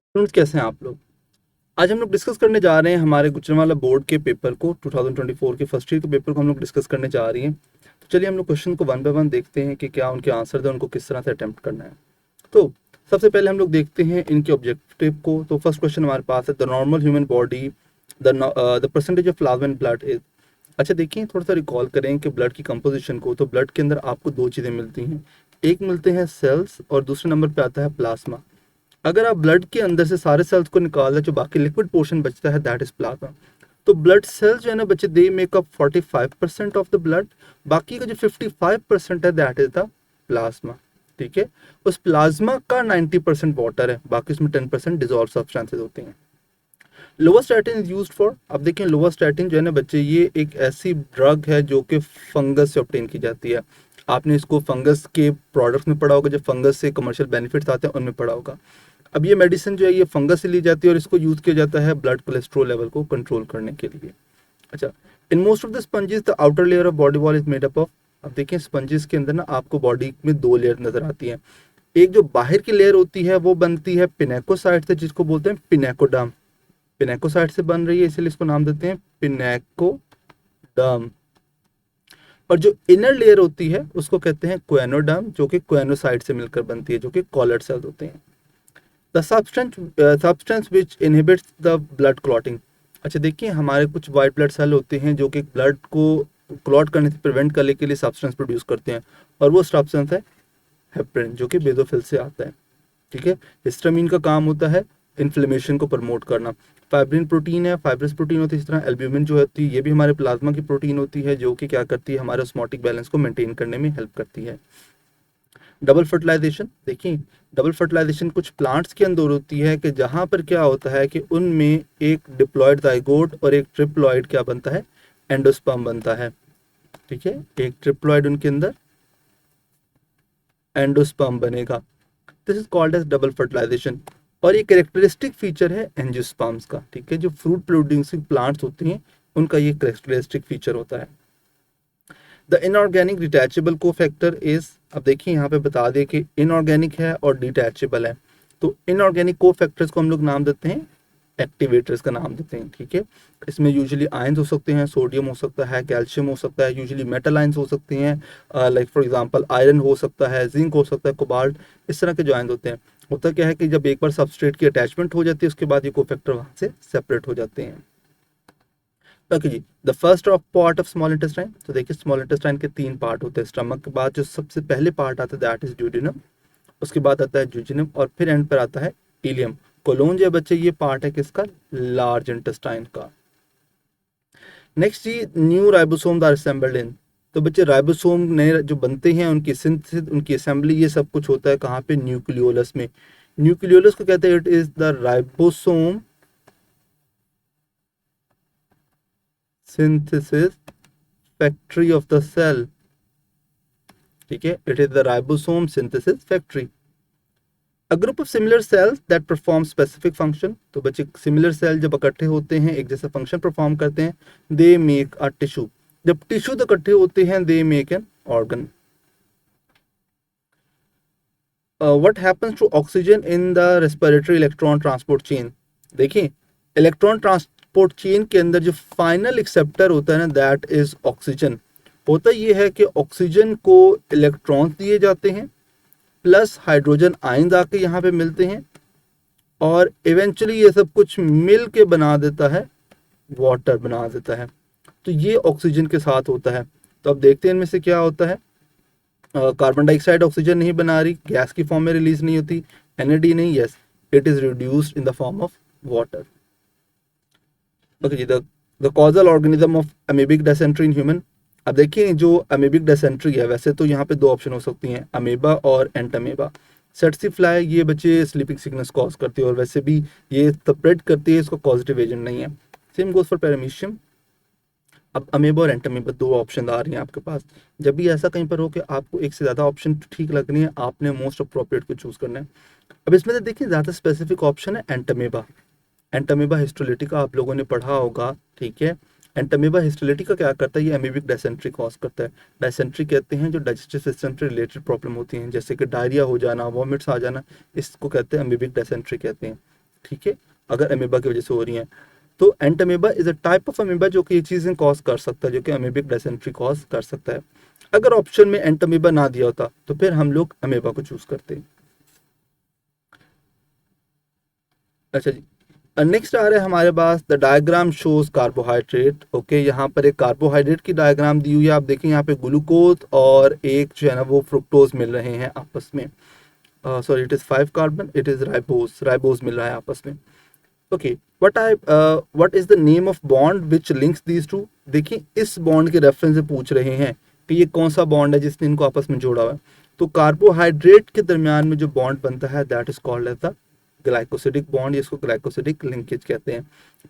Students कैसे हैं आप लोग। आज हम लोग डिस्कस करने जा रहे हैं हमारे गुजरांवाला बोर्ड के पेपर को 2024 के फर्स्ट ईयर के पेपर को हम लोग डिस्कस करने जा रही हैं। तो चलिए हम लोग क्वेश्चन को वन बाय वन देखते हैं कि क्या उनके आंसर है, उनको किस तरह से अटेम्प्ट करना है। तो सबसे पहले हम लोग देखते हैं इनके ऑब्जेक्टिव को। तो फर्स्ट क्वेश्चन हमारे पास है the normal human body the percentage of plasma in blood is. अच्छा देखिए, थोड़ा सा रिकॉल करें कि ब्लड की कंपोजिशन को। तो ब्लड के अंदर आपको दो चीज़ें मिलती हैं, एक मिलते हैं सेल्स और दूसरे नंबर पे आता है प्लाज्मा। अगर आप ब्लड के अंदर से सारे सेल्स को निकाल दें, जो बाकी लिक्विड पोर्शन बचता है दैट इज प्लाज्मा। तो ब्लड सेल्स जो है ना बच्चे, they make up 45% of the blood. बाकी का जो 55% है दैट इज द प्लाज्मा। ठीक है, उस प्लाज्मा का 90% वाटर है, बाकी उसमें 10% डिजॉल्व सब्सटेंसेज होते हैं। लोवास्टैटिन इज यूज्ड फॉर, अब देखें लोवास्टैटिन जो है ना बच्चे, ये एक ऐसी ड्रग है जो कि फंगस से ऑब्टेन की जाती है। आपने इसको फंगस के प्रोडक्ट्स में पढ़ा होगा, जो फंगस से कमर्शियल बेनिफिट्स आते हैं उनमें पढ़ा होगा। अब ये मेडिसिन जो है ये फंगस से ली जाती है और इसको यूज किया जाता है ब्लड कोलेस्ट्रॉल लेवल को कंट्रोल करने के लिए। अच्छा, in most of the sponges the outer layer of body wall is made up of. अब देखिए स्पंजेस के अंदर ना आपको बॉडी में दो लेयर नजर आती हैं। एक जो बाहर की लेयर होती है वो बनती है पिनेकोसाइट से, जिसको बोलते हैं पिनेकोडर्म। पिनेकोसाइट से बन रही है इसलिए इसको नाम देते हैं पिनेकोडर्म। और जो इनर लेयर होती है उसको कहते हैं क्वेनोडर्म, जो कि क्वेनोसाइट से मिलकर बनती है, जो कि कॉलर सेल्स होते हैं। The substance which inhibits the blood clotting। अच्छा देखिए, हमारे कुछ वाइट ब्लड सेल होते हैं जो कि ब्लड को क्लॉट करने से प्रिवेंट करने के लिए सब्सटेंस प्रोड्यूस करते हैं, और वो सब्सटेंस है हेपरिन, जो कि बेसोफिल से आता है। ठीक है, हिस्टामिन का काम होता है इन्फ्लेमेशन को प्रमोट करना। फाइब्रिन प्रोटीन है, फाइब्रस प्रोटीन होती है। इस तरह एल्ब्यूमिन जो होती है ये भी हमारे प्लाज्मा की प्रोटीन होती है, जो कि क्या करती है, हमारे ऑस्मोटिक बैलेंस को मेंटेन करने में हेल्प करती है। डबल फर्टिलाइजेशन, देखिए डबल फर्टिलाइजेशन कुछ प्लांट्स के अंदर होती है कि जहां पर क्या होता है कि उनमें एक डिप्लॉयड जाइगोट और एक ट्रिप्लॉयड क्या बनता है, एंडोस्पर्म बनता है। ठीक है, एक ट्रिप्लॉयड उनके अंदर एंडोस्पर्म बनेगा। This is called as double fertilisation, और ये कैरेक्टरिस्टिक फीचर है एंजियोस्पर्म्स का। ठीक है, जो फ्रूट प्रोड्यूसिंग प्लांट्स होते हैं उनका ये कैरेक्टरिस्टिक फीचर होता है। The inorganic detachable cofactor is, अब देखिए यहाँ पे बता दें कि इनऑर्गेनिक है और डिटैचेबल है। तो इनऑर्गेनिक कोफैक्टर्स को हम लोग नाम देते हैं एक्टिवेटर्स का नाम देते हैं। ठीक है, इसमें यूजुअली आयंस हो सकते हैं, सोडियम हो सकता है, कैल्शियम हो सकता है, यूजुअली मेटल आयंस हो सकते हैं, लाइक फॉर एग्जांपल आयरन हो सकता है, जिंक हो सकता है, कोबाल्ट, इस तरह के जो आयंस होते हैं। होता क्या है कि जब एक बार सबस्ट्रेट की अटैचमेंट हो जाती है उसके बाद ये कोफैक्टर वहाँ से सेपरेट हो जाते हैं। Okay ji, the first of part of small intestine. तो देखिए स्मॉल इंटेस्टाइन के तीन पार्ट होते हैं। स्टमक के बाद जो सबसे पहले पार्ट आता है दैट इज ड्यूडेनम, उसके बाद आता है जुजिनम, और फिर एंड पर आता है इलियम। कोलोन जो बच्चे ये पार्ट है किसका, लार्ज इंटेस्टाइन का। Next ji, new ribosome are assembled in. तो बच्चे राइबोसोम नए जो बनते हैं उनकी सिंथेसिस, उनकी असेंबली, ये सब कुछ होता है कहाँ पे, न्यूक्लियोलस में। न्यूक्लियोलस को कहते हैं it is the ribosome synthesis factory of the cell। ठीक है, it is the ribosome synthesis factory. A group of similar sales that perform specific function. तो बच्चे सिमिलर सेल जब इकट्ठे होते हैं एक जैसा फंक्शन परफॉर्म करते हैं, दे मेक अ टिश्यू। जब टिश्यू इकट्ठे होते हैं they make an organ. What happens to oxygen in the respiratory electron transport chain. देखिए इलेक्ट्रॉन ट्रांसपोर्ट चेन के अंदर जो फाइनल एक्सेप्टर होता है ना दैट इज ऑक्सीजन। होता ये है कि ऑक्सीजन को इलेक्ट्रॉन्स दिए जाते हैं प्लस हाइड्रोजन आयंस आके यहाँ पे मिलते हैं, और इवेंचुअली ये सब कुछ मिल के बना देता है, वाटर बना देता है। तो ये ऑक्सीजन के साथ होता है। तो अब देखते हैं इनमें से क्या होता है। कार्बन डाइऑक्साइड ऑक्सीजन नहीं बना रही, गैस की फॉर्म में रिलीज नहीं होती, एनएडी नहीं, yes it is reduced in the form of water. Okay ji, the causal organism of amoebic dysentery in human. अब देखिए जो अमीबिक डिसेंट्री है, वैसे तो यहाँ पे दो ऑप्शन हो सकती हैं, अमीबा और एंटमीबा। सेट्सी फ्लाई ये बच्चे स्लीपिंग सिकनेस कॉज करती है, और वैसे भी ये स्प्रेड करती है, इसको पॉजिटिव एजेंट नहीं है। Same goes for paramecium. अब अमीबा और एंटमीबा दो ऑप्शन आ रही हैं आपके पास। जब भी ऐसा कहीं पर हो कि आपको एक से ज़्यादा ऑप्शन ठीक लग रही है, आपने मोस्ट अप्रोप्रिएट को चूज करना है। अब इसमें से देखिए ज़्यादा स्पेसिफिक ऑप्शन है एंटमीबा। एंटमीबा हिस्टोलिटिका आप लोगों ने पढ़ा होगा। ठीक है, एंटमीबा हिस्टोलिटिका क्या करता है, ये अमीबिक डायसेंट्री कॉज करता है। डायसेंट्री कहते हैं जो डाइजेस्टिव सिस्टम से रिलेटेड प्रॉब्लम होती हैं, जैसे कि डायरिया हो जाना, वॉमिट्स आ जाना, इसको कहते हैं अमीबिक डायसेंट्री कहते हैं। ठीक है, अगर अमीबा की वजह से हो रही हैं। तो Entamoeba is a type of amoeba जो कि ये चीज़ें कॉज कर सकता है, जो कि अमीबिक डिसेंट्री कॉज कर सकता है। अगर ऑप्शन में एंट अमीबा ना दिया होता तो फिर हम लोग अमीबा को चूज करते। अच्छा जी, नेक्स्ट आ रहा है हमारे पास the diagram shows carbohydrate. Okay, यहाँ पर एक कार्बोहाइड्रेट की डायग्राम दी हुई है। आप देखें यहाँ पे ग्लूकोज और एक जो है ना वो फ्रुक्टोज मिल रहे हैं आपस में। Sorry, it is 5 carbon, it is ribose, ribose मिल रहा है आपस में। Okay, what is the name of bond which links these two. देखिए इस बॉन्ड के रेफरेंस से पूछ रहे हैं कि ये कौन सा बॉन्ड है जिसने इनको आपस में जोड़ा हुआ है। तो कार्बोहाइड्रेट के दरमियान में जो बॉन्ड बनता है that is called as the glycosidic bond, जिसको ग्लाइकोसिडिक लिंकेज कहते हैं।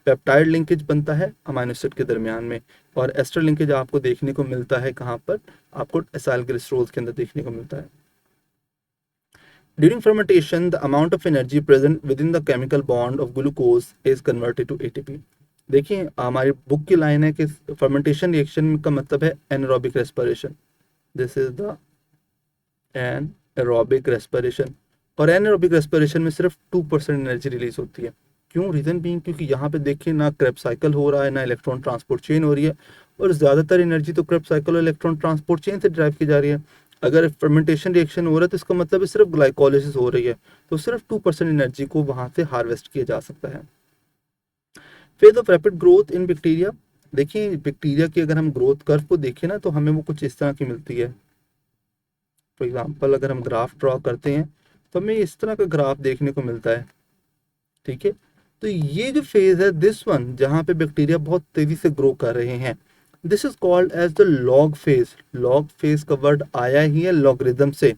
पेप्टाइड लिंकेज बनता है अमीनो एसिड के दरमियान में, और एस्टर लिंकेज आपको देखने को मिलता है कहाँ पर, आपको एसाइल ग्लिसरॉल के अंदर देखने को मिलता है। During fermentation, the amount of energy present within the chemical bond of glucose is converted to ATP. देखिए हमारी बुक की लाइन है कि फर्मेंटेशन रिएक्शन का मतलब है anaerobic respiration. This is the anaerobic respiration, और एनारोबिक रेस्पिरेशन में सिर्फ 2% एनर्जी रिलीज होती है। क्यों? रीजन बीइंग क्योंकि यहाँ पे देखिए ना क्रेब्स साइकिल हो रहा है ना इलेक्ट्रॉन ट्रांसपोर्ट चेन हो रही है, और ज़्यादातर एनर्जी तो क्रेब्स साइकिल और इलेक्ट्रॉन ट्रांसपोर्ट चेन से ड्राइव की जा रही है। अगर फर्मेंटेशन रिएक्शन हो रहा है तो इसका मतलब है सिर्फ ग्लाइकोलिसिस हो रही है, तो सिर्फ 2% एनर्जी को वहाँ से हार्वेस्ट किया जा सकता है। Phase of rapid growth in bacteria. देखिए बैक्टीरिया की अगर हम ग्रोथ कर्व को देखें ना तो हमें वो कुछ इस तरह की मिलती है। फॉर एग्जाम्पल अगर हम ग्राफ ड्रॉ करते हैं तो हमें इस तरह का ग्राफ देखने को मिलता है। ठीक है, तो ये जो फेज है दिस वन, जहाँ पे बैक्टीरिया बहुत तेजी से ग्रो कर रहे हैं, this is called as the log phase. Log phase का वर्ड आया ही है लॉगरिदम से।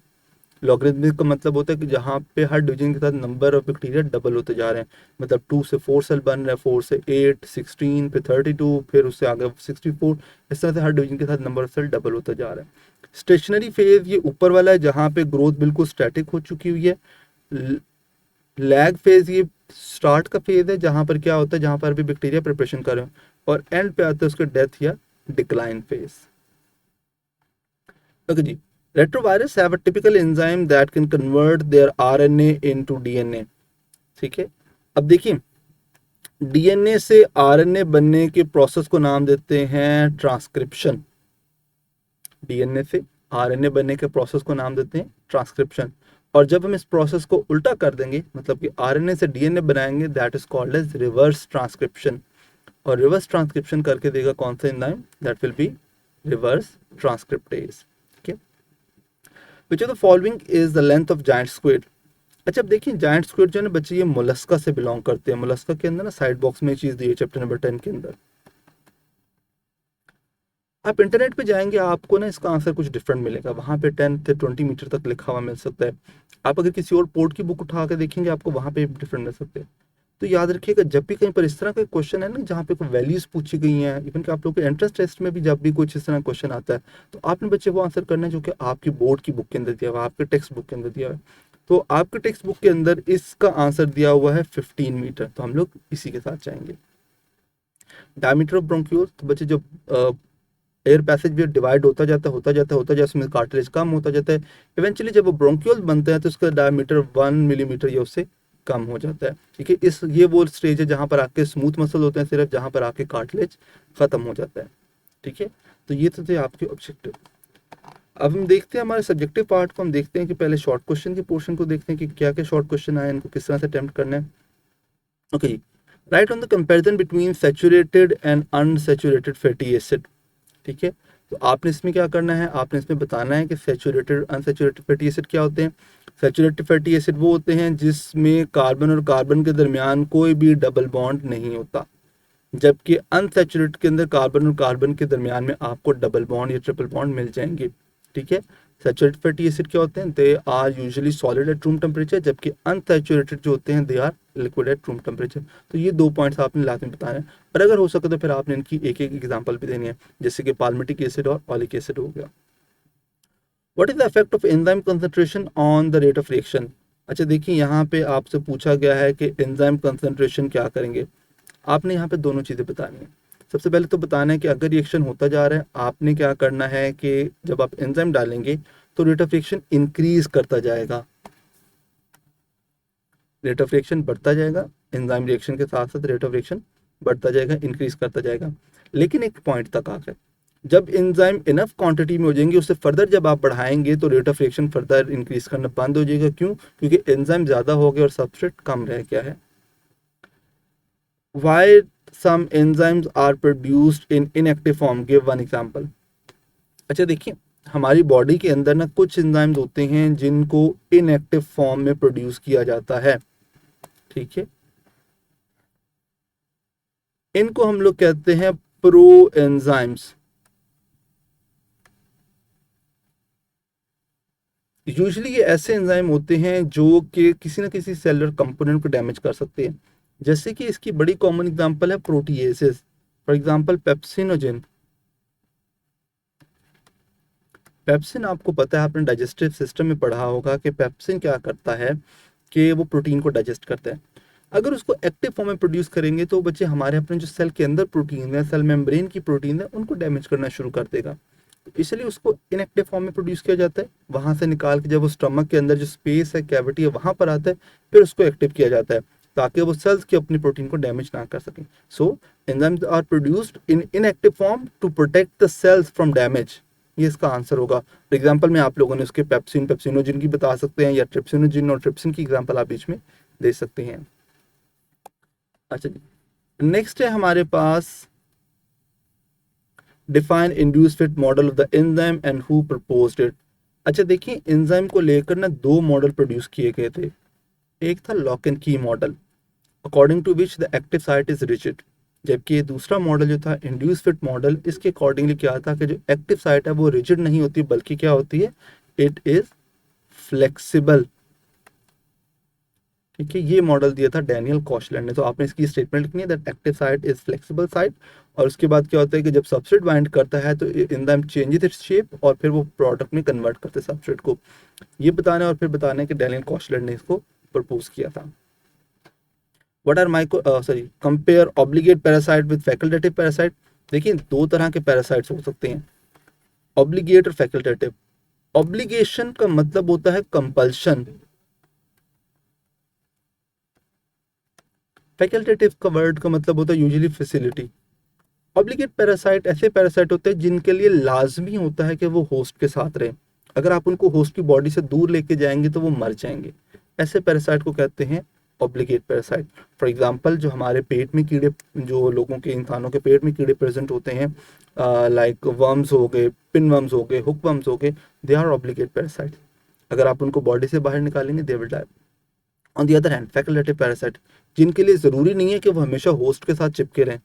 लॉगरिदमिक का मतलब होता है कि जहाँ पे हर डिवीजन के साथ नंबर ऑफ बैक्टीरिया डबल होते जा रहे हैं। मतलब 2 से 4 सेल बन रहे हैं, 4 से 8, 16, फिर 32, फिर उससे आगे 64। इस तरह से हर डिवीजन के साथ नंबर ऑफ सेल डबल होते जा रहे हैं। स्टेशनरी फेज ये ऊपर वाला है जहाँ पे ग्रोथ बिल्कुल स्टैटिक हो चुकी हुई है। लैग फेज ये स्टार्ट का फेज है जहाँ पर क्या होता है, जहाँ पर भी बैक्टीरिया प्रिपरेशन कर रहे हैं, और एंड पे आता है उसका डेथ या decline phase. Okay ji, retrovirus have a typical enzyme that can convert their RNA into DNA। ठीक है, अब देखिए डीएनए से आरएनए बनने के प्रोसेस को नाम देते हैं ट्रांसक्रिप्शन। डीएनए से आरएनए बनने के प्रोसेस को नाम देते हैं ट्रांसक्रिप्शन, और जब हम इस प्रोसेस को उल्टा कर देंगे, मतलब कि आरएनए से डीएनए बनाएंगे, that is called as reverse transcription. और रिवर्स ट्रांसक्रिप्शन करके देगा कौन सा enzyme, that will be reverse transcriptase. Which of the following is the length of giant squid? अच्छा अब देखिए जायंट स्क्विड जो है ना बच्चे ये मोलस्का से बिलोंग करते हैं। मोलस्का के अंदर ना साइड बॉक्स में चीज दी है चैप्टर नंबर 10 के अंदर। आप इंटरनेट पे जाएंगे आपको ना इसका आंसर कुछ डिफरेंट मिलेगा, वहां पे 10 से 20 मीटर तक लिखा हुआ मिल सकता है। आप अगर किसी और पोर्ट की बुक उठा के देखेंगे आपको वहां पे डिफरेंट मिल सकते हैं। तो याद रखिएगा जब भी कहीं पर इस तरह का क्वेश्चन है ना जहाँ पे कोई वैल्यूज पूछी गई हैं, इवन कि आप लोग के एंट्रेंस टेस्ट में भी जब भी कुछ इस तरह क्वेश्चन आता है तो आपने बच्चे वो आंसर करना है जो कि आपकी बोर्ड की बुक के अंदर दिया हुआ है, आपके टेक्स्ट बुक के अंदर दिया हुआ है। तो आपके टेक्स्ट बुक के अंदर इसका आंसर दिया हुआ है 15 मीटर, तो हम लोग इसी के साथ जाएंगे। डायमीटर ऑफ ब्रोंक्यूल, तो बच्चे जब एयर पैसेज भी डिवाइड होता जाता है उसमें कार्टिलेज कम होता जाता है। इवेंचुअली जब वो ब्रोंक्यूल बनते हैं तो उसका डायमीटर 1 मिलीमीटर या उससे कम हो जाता है। ठीक है, इस ये वो स्टेज है जहाँ पर आके स्मूथ मसल होते हैं सिर्फ, जहाँ पर आके कार्टिलेज खत्म हो जाता है। ठीक है, तो ये तो थे आपके ऑब्जेक्टिव। अब हम देखते हैं हमारे सब्जेक्टिव पार्ट को, हम देखते हैं कि पहले शॉर्ट क्वेश्चन के पोर्शन को देखते हैं कि क्या क्या शॉर्ट क्वेश्चन आए, इनको किस तरह से अटेम्प्ट करना है। Okay, right on the comparison between saturated and unsaturated fatty acid. ठीक है, तो आपने इसमें क्या करना है, आपने इसमें बताना है कि सैचुरेटेड अनसैचुरेटेड फैटी एसिड क्या होते हैं। सैचुरेटेड फैटी एसिड वो होते हैं जिसमें कार्बन और कार्बन के दरमियान कोई भी डबल बॉन्ड नहीं होता, जबकि अनसैचुरेटेड के अंदर कार्बन और कार्बन के दरमियान में आपको डबल बॉन्ड या ट्रिपल बॉन्ड मिल जाएंगे। ठीक है, सैचुरेटेड फैटी एसिड क्या होते हैं, they are usually solid at room temperature, जबकि अनसैचुरेटेड जो होते हैं they are liquid at room temperature. तो ये 2 पॉइंट्स आपने लाजमी बताना है, और अगर हो सके तो फिर आपने इनकी एक एक एग्जांपल भी देनी है, जैसे कि पाल्मिटिक एसिड और ऑलिक एसिड हो गया। What is the effect of enzyme concentration on the rate of reaction. अच्छा देखिए यहाँ पे आपसे पूछा गया है कि एंजाइम कंसंट्रेशन क्या करेंगे। आपने यहाँ पे दोनों चीज़ें बतानी है। सबसे पहले तो बताना है कि अगर रिएक्शन होता जा रहा है आपने क्या करना है कि जब आप एंजाइम डालेंगे तो रेट ऑफ रिएक्शन इंक्रीज करता जाएगा। रेट ऑफ रिएक्शन बढ़ता जाएगा, एंजाइम रिएक्शन के साथ साथ रेट ऑफ रिएक्शन बढ़ता जाएगा, इंक्रीज करता जाएगा। लेकिन एक पॉइंट तक आकर जब एंजाइम इनफ क्वांटिटी में हो जाएंगे, उससे फर्दर जब आप बढ़ाएंगे तो rate of reaction further increase करना बंद हो जाएगा। क्यों? क्योंकि एंजाइम ज्यादा हो गया और सबस्ट्रेट कम रह गया है। Why some enzymes are produced in inactive form? Give one example. अच्छा देखिए, हमारी बॉडी के अंदर ना कुछ एंजाइम्स होते हैं जिनको इनएक्टिव फॉर्म में प्रोड्यूस किया जाता है, ठीक है। इनको हम लोग कहते हैं प्रो एंजाइम्स। यूजुअली ये ऐसे एंजाइम होते हैं जो कि किसी ना किसी सेलुलर कंपोनेंट को डैमेज कर सकते हैं। जैसे कि इसकी बड़ी कॉमन एग्जांपल है प्रोटीएसेस, फॉर एग्जांपल पेप्सिनोजेन। पेप्सिन आपको पता है, आपने डाइजेस्टिव सिस्टम में पढ़ा होगा कि पेप्सिन क्या करता है कि वो प्रोटीन को डाइजेस्ट करता है। अगर उसको एक्टिव फॉर्म में प्रोड्यूस करेंगे तो बच्चे हमारे अपने जो सेल के अंदर प्रोटीन है, सेल मेम्ब्रेन की प्रोटीन है, उनको डैमेज करना शुरू कर देगा। इसलिए उसको इनएक्टिव फॉर्म में प्रोड्यूस किया जाता है, वहां से निकाल के जब वो स्टमक के अंदर जो स्पेस है, कैविटी है, वहां पर आता है, फिर उसको एक्टिव किया जाता है ताकि वो सेल्स की अपनी प्रोटीन को डैमेज ना कर सकें। So enzymes are produced in inactive form to protect the cells from damage. ये इसका आंसर होगा। फॉर एग्जाम्पल में आप लोगों ने उसके पेप्सिन, पेप्सिनोजिन की बता सकते हैं, या ट्रिप्सिनोजिन और ट्रिप्सिन की एग्जाम्पल आप बीच में दे सकते हैं। अच्छा जी, नेक्स्ट है हमारे पास define induced fit model of the enzyme and who proposed it. अच्छा देखिए, एंजाइम को लेकर ना दो मॉडल प्रोड्यूस किए गए थे। एक था lock and key model, according to which the active site is rigid, जबकि ये दूसरा मॉडल जो था इंड्यूस फिट मॉडल, इसके अकॉर्डिंगली क्या था कि जो एक्टिव साइट है वो रिजिड नहीं होती बल्कि क्या होती है, इट इज फ्लेक्सिबल। ठीक है, ये मॉडल दिया था डैनियल कॉशलैंड ने। तो आपने इसकी स्टेटमेंट लिखनी है that active site is flexible site, और उसके बाद क्या होता है कि जब सबस्ट्रेट बाइंड करता है तो एंजाइम चेंजेस इट्स शेप और फिर वो प्रोडक्ट में कन्वर्ट करते हैं सबस्ट्रेट को। ये बताना और फिर बताना है कि डैनियल कॉशलैंड ने इसको प्रपोज किया था। What are micro sorry compare obligate parasite with facultative parasite. देखिए, दो तरह के पैरासाइट्स हो सकते हैं, ऑब्लिगेट और फैकल्टेटिव। ऑब्लिगेशन का मतलब होता है कंपल्शन, फैकल्टेटिव का वर्ड का मतलब होता है यूजुअली फैसिलिटी। ऑब्लिगेट पैरासाइट ऐसे पैरासाइट होते हैं जिनके लिए लाजमी होता है कि वो होस्ट के साथ रहें। अगर आप उनको होस्ट की बॉडी से दूर लेके जाएंगे तो वो मर जाएंगे। ऐसे पैरासाइट को कहते हैं ऑब्लिगेट पैरासाइट। फॉर एग्जांपल, जो हमारे पेट में कीड़े, जो लोगों के, इंसानों के पेट में कीड़े प्रेजेंट होते हैं, लाइक वर्म्स हो गए, पिन वर्म्स हो गए, हुक वर्म्स हो गए, दे आर ऑब्लिगेट पैरासाइट। अगर आप उनको बॉडी से बाहर निकालेंगे they will die. On the other hand facultative parasite, जिनके लिए ज़रूरी नहीं है कि वो हमेशा होस्ट के साथ चिपके रहें।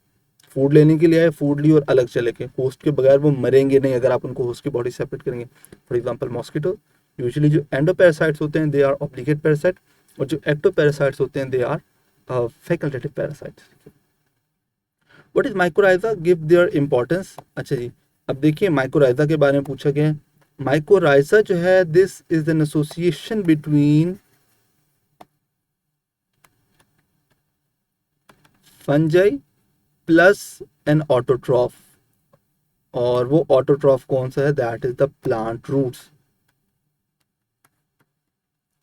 फूड लेने के लिए आए, फूड ली और अलग चले गए, होस्ट के बगैर वो मरेंगे नहीं अगर आप उनको होस्ट की बॉडी सेपरेट करेंगे। For example mosquito. यूजुअली जो एंडोपैरासाइट्स होते हैं दे आर ऑब्लिगेट पैरासाइट, और जो एक्टोपैरासाइट्स होते हैं they are facultative parasites. What is mycorrhiza, give their importance. अच्छा जी, अब देखिए माइकोराइजा के बारे में पूछा गया है। माइकोराइजा जो है, this is an association between fungi plus an autotroph, और वो ऑटोट्रॉफ कौन सा है, that is the plant roots.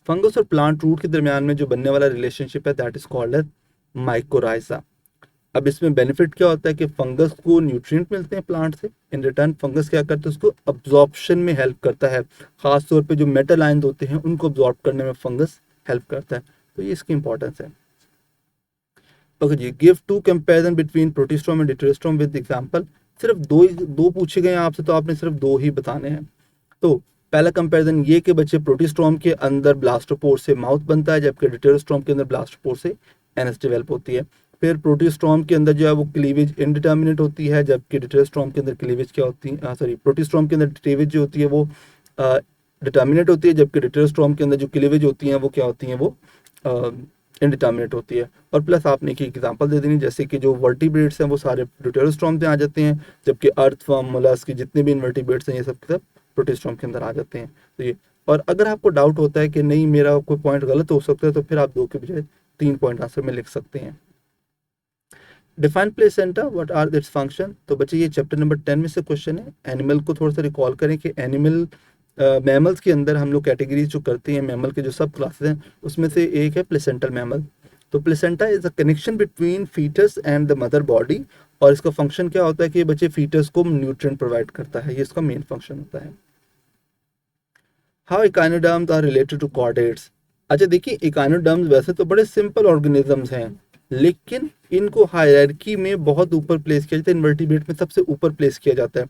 Fungus और प्लांट रूट के दरमियान में जो बनने वाला रिलेशनशिप है that is called as mycorrhiza. अब इसमें बेनिफिट क्या होता है कि फंगस को न्यूट्रिएंट मिलते हैं प्लांट से, इन रिटर्न फंगस क्या करता है, उसको अब्जॉर्प्शन में हेल्प करता है। खास तौर पे जो मेटल आयन होते हैं उनको अब्जॉर्ब करने में फंगस हेल्प करता है। तो ये इसकी इंपॉर्टेंस है। ओके जी, give two comparison between protostome and deuterostome with example. सिर्फ दो पूछे गए हैं आपसे, तो आपने सिर्फ दो ही बताने हैं। तो पहला कंपैरिजन ये कि बच्चे, प्रोटिस्टोम के अंदर ब्लास्टोपोर से माउथ बनता है, जबकि डिटेरोस्टोम के अंदर ब्लास्टोपोर से एनएस डेवलप होती है। फिर प्रोटिस्टोम के अंदर जो है वो क्लीवेज इनडिटर्मिनेट होती है, जबकि डिटेरोस्टोम के अंदर क्लीवेज क्या होती है, सॉरी प्रोटिस्टोम के अंदर क्लीवेज जो होती है वो डिटर्मिनेट होती है, जबकि डिटेरोस्टोम के अंदर जो क्लीवेज होती है वो क्या होती है, वो इनडिटर्मिनेट होती है। और प्लस आपने एक एग्जांपल दे देनी, जैसे कि जो वर्टिब्रेट्स हैं वो सारे डिटेरोस्टोम में आ जाते हैं, जबकि अर्थवर्म, मोलस्क के जितने भी इनवर्टिब्रेट्स हैं ये सब प्रोटिस्टोम के अंदर आ जाते हैं। तो ये, और अगर आपको डाउट होता है कि नहीं मेरा कोई पॉइंट गलत हो सकता है, तो फिर आप दो के बजाय 3 पॉइंट आंसर में लिख सकते हैं। Define placenta, what are its function. तो बच्चे ये चैप्टर नंबर 10 में से क्वेश्चन है। एनिमल को थोड़ा सा रिकॉल करें कि एनिमल मैमल्स के अंदर हम लोग कैटेगरीज जो करते हैं, मैमल के जो सब क्लासेस हैं उसमें से एक है प्लेसेंटल मैमल। तो placenta is a connection between foetus and the mother body, और इसका फंक्शन क्या होता है कि बच्चे फीटस को न्यूट्रिएंट प्रोवाइड करता है, ये इसका मेन फंक्शन होता है। How echinoderms are related to chordates. अच्छा देखिए, इकाइनोडर्म्स वैसे तो बड़े सिंपल ऑर्गेनिजम्स हैं, लेकिन इनको हायरार्की में बहुत ऊपर प्लेस किया जाता है, इन्वर्टिब्रेट में सबसे ऊपर प्लेस किया जाता है।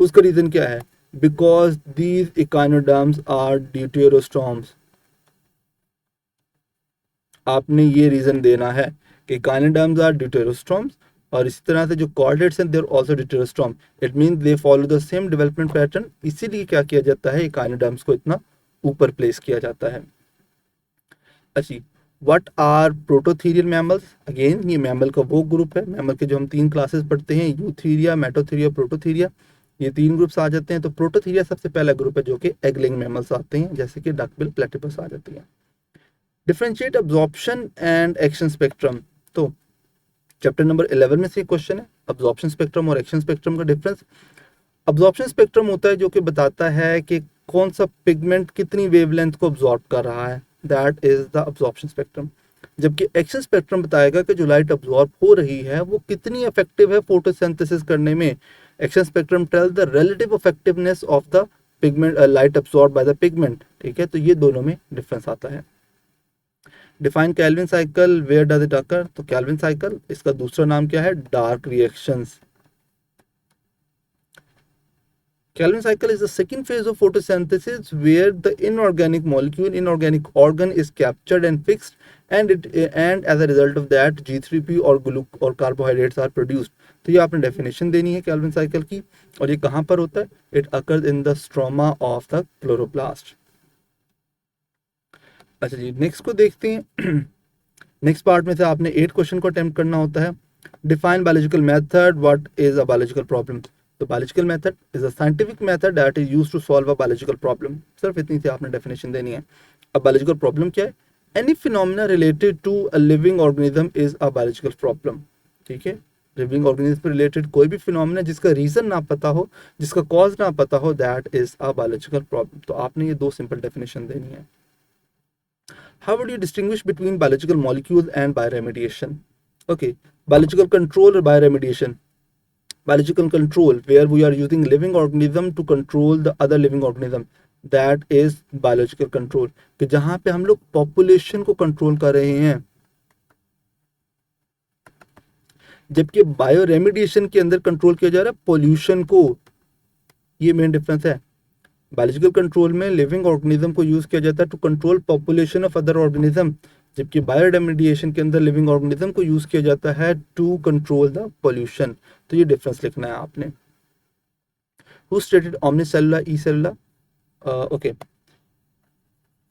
उसका रीजन क्या है? Because these echinoderms are deuterostomes. आपने ये रीजन देना है कि इकाइनोडर्म्स आर ड्यूटेरोस्टॉर्म्स, और इसी तरह से जो कॉर्डेट्स हैं they are also deuterostome. It means they follow the same development pattern, इसीलिए क्या किया जाता है, इकाइनोडर्म्स को इतना ऊपर प्लेस किया जाता है। अच्छी, व्हाट आर प्रोटोथीरियल मैमल्स। अगेन ये मैमल का वो ग्रुप है, मैमल के जो हम 3 क्लासेस पढ़ते हैं, यूथीरिया, मेटोथीरिया, प्रोटोथीरिया, ये 3 ग्रुप्स आ जाते हैं। तो प्रोटोथीरिया सबसे पहला ग्रुप है जो कि एग लेइंग मैमल्स आते हैं, जैसे कि डकबिल, प्लेटिपस आ जाती है। Differentiate absorption and action spectrum. तो चैप्टर नंबर 11 में से क्वेश्चन है, अब्जॉर्प्शन स्पेक्ट्रम और एक्शन स्पेक्ट्रम का डिफरेंस। अब्जॉर्प्शन स्पेक्ट्रम होता है जो कि बताता है कि कौन सा पिगमेंट कितनी वेवलेंथ को अब्जॉर्ब कर रहा है, that is the absorption spectrum. जबकि एक्शन स्पेक्ट्रम बताएगा कि जो लाइट अब्जॉर्ब हो रही है वो कितनी इफेक्टिव है फोटोसिंथेसिस करने में। Action spectrum tell the relative effectiveness of the pigment, light absorb by the pigment. ठीक है, तो ये दोनों में डिफरेंस आता है। Define Calvin cycle, where does it occur. तो कैल्विन साइकिल, इसका दूसरा नाम क्या है? Dark reactions. Calvin cycle is the second phase of photosynthesis where the inorganic molecule, inorganic organ is captured and fixed, and as a result of that G3P और carbohydrates are produced. तो ये आपने definition देनी है Calvin cycle की, और ये कहाँ पर होता है? It occurs in the stroma of the chloroplast. अच्छा जी, नेक्स्ट को देखते हैं। नेक्स्ट पार्ट में से आपने 8 क्वेश्चन को अटेम्प्ट करना होता है। Define biological method, what is a biological problem. तो biological method is a scientific method that is used to solve a biological problem. सिर्फ इतनी सी आपने डेफिनेशन देनी है। अब बायोलॉजिकल प्रॉब्लम क्या है? Any phenomena related to a living organism is a biological problem. ठीक है, लिविंग ऑर्गेनिज्म से रिलेटेड कोई भी फिनोमिना जिसका रीजन ना पता हो, जिसका कॉज ना पता हो, that is a biological problem. तो आपने ये 2 सिंपल डेफिनेशन देनी है। How would you distinguish between biological molecules and bioremediation? Okay, biological control or bioremediation. Biological control, where we are using living organism to control the other living organism, that is biological control. कि जहां पे हम लोग population को control कर रहे हैं, जबकि बायोरेमिडिएशन के अंदर कंट्रोल किया जा रहा है पोल्यूशन को। ये मेन डिफरेंस है। बायोलॉजिकल कंट्रोल में लिविंग ऑर्गेनिज्म को यूज किया जाता है to control population of other organism, जबकि बायोरेमिडिएशन के अंदर लिविंग ऑर्गेनिज्म को यूज किया जाता है टू कंट्रोल द पोल्यूशन। तो ये डिफरेंस लिखना है आपने। Who stated omnis cellula e cellula. Okay,